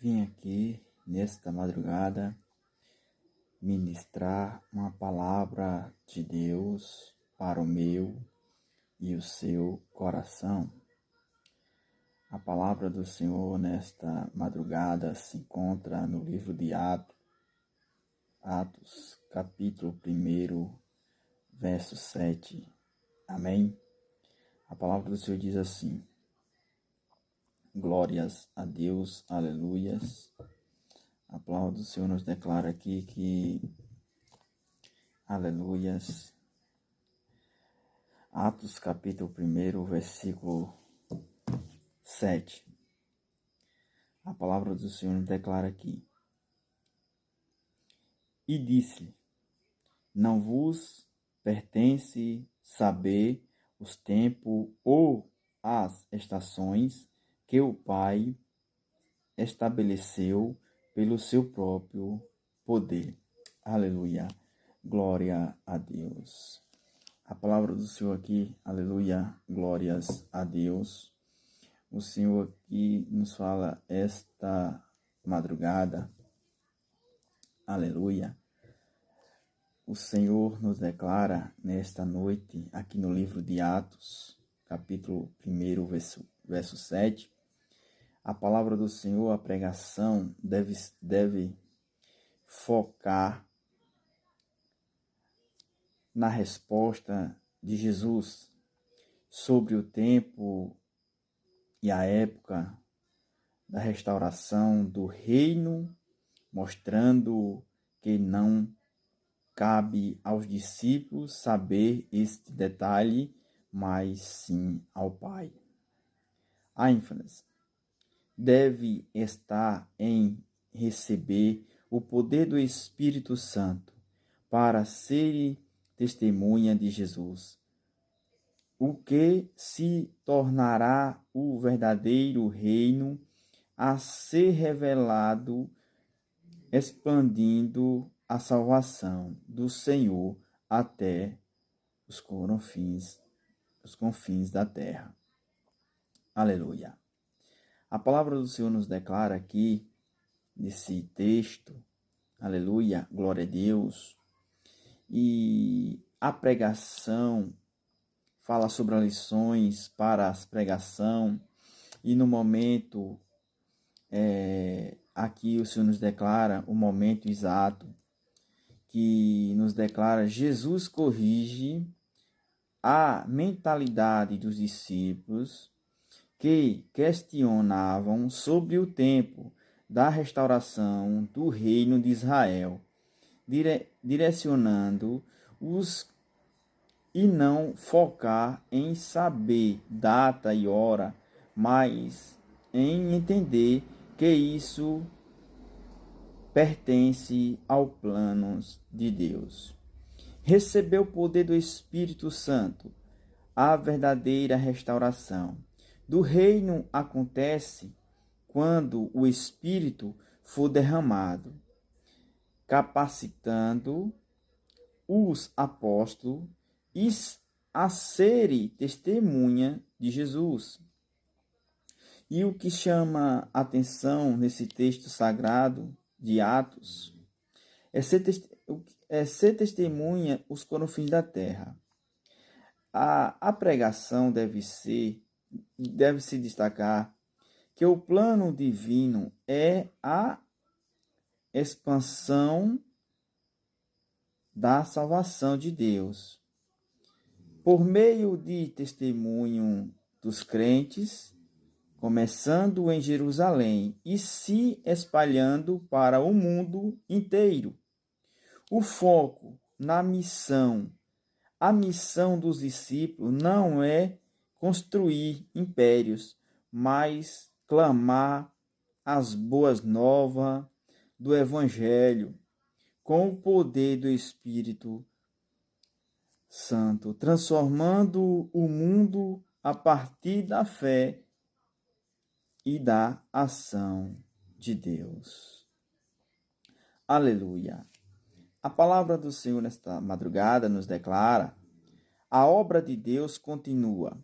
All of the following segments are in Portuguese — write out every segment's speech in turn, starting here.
Vim aqui nesta madrugada ministrar uma palavra de Deus para o meu e o seu coração. A palavra do Senhor nesta madrugada se encontra no livro de Atos, capítulo 1, verso 7. Amém? A palavra do Senhor diz assim: glórias a Deus, aleluias. A palavra do Senhor nos declara aqui que, aleluias, Atos capítulo 1, versículo 7. A palavra do Senhor nos declara aqui: e disse-lhe, não vos pertence saber os tempos ou as estações que o Pai estabeleceu pelo seu próprio poder. Aleluia. Glória a Deus. A palavra do Senhor aqui, aleluia, glórias a Deus. O Senhor aqui nos fala esta madrugada, aleluia. O Senhor nos declara nesta noite, aqui no livro de Atos, capítulo 1, verso 7, a palavra do Senhor, a pregação deve focar na resposta de Jesus sobre o tempo e a época da restauração do reino, mostrando que não cabe aos discípulos saber este detalhe, mas sim ao Pai. A ênfase deve estar em receber o poder do Espírito Santo para ser testemunha de Jesus, o que se tornará o verdadeiro reino a ser revelado, expandindo a salvação do Senhor até os confins da terra. Aleluia. A palavra do Senhor nos declara aqui, nesse texto, aleluia, glória a Deus, e a pregação fala sobre as lições para as pregação, e no momento, aqui o Senhor nos declara o momento exato, que nos declara Jesus corrige a mentalidade dos discípulos que questionavam sobre o tempo da restauração do reino de Israel, direcionando-os e não focar em saber data e hora, mas em entender que isso pertence ao plano de Deus. Receber o poder do Espírito Santo, a verdadeira restauração do reino acontece quando o Espírito for derramado, capacitando os apóstolos a serem testemunha de Jesus. E o que chama atenção nesse texto sagrado de Atos é ser testemunha os confins da terra. A pregação deve se destacar que o plano divino é a expansão da salvação de Deus por meio de testemunho dos crentes, começando em Jerusalém e se espalhando para o mundo inteiro. O foco na missão. A missão dos discípulos não é construir impérios, mas clamar as boas novas do Evangelho com o poder do Espírito Santo, transformando o mundo a partir da fé e da ação de Deus. Aleluia. A palavra do Senhor nesta madrugada nos declara: a obra de Deus continua.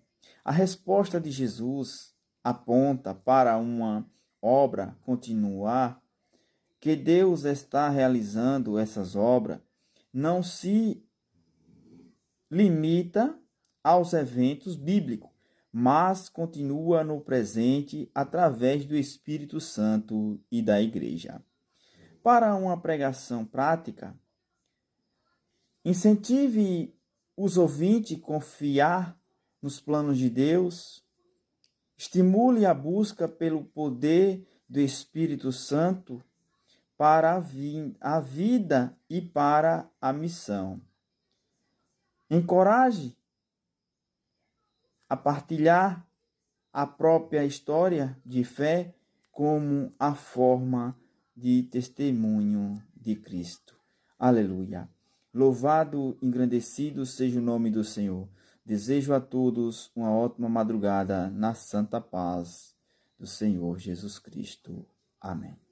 A resposta de Jesus aponta para uma obra continuar, que Deus está realizando essas obras, não se limita aos eventos bíblicos, mas continua no presente através do Espírito Santo e da Igreja. Para uma pregação prática, incentive os ouvintes a confiar nos planos de Deus, estimule a busca pelo poder do Espírito Santo para a vida e para a missão. Encoraje a partilhar a própria história de fé como a forma de testemunho de Cristo. Aleluia. Louvado e engrandecido seja o nome do Senhor. Desejo a todos uma ótima madrugada na santa paz do Senhor Jesus Cristo. Amém.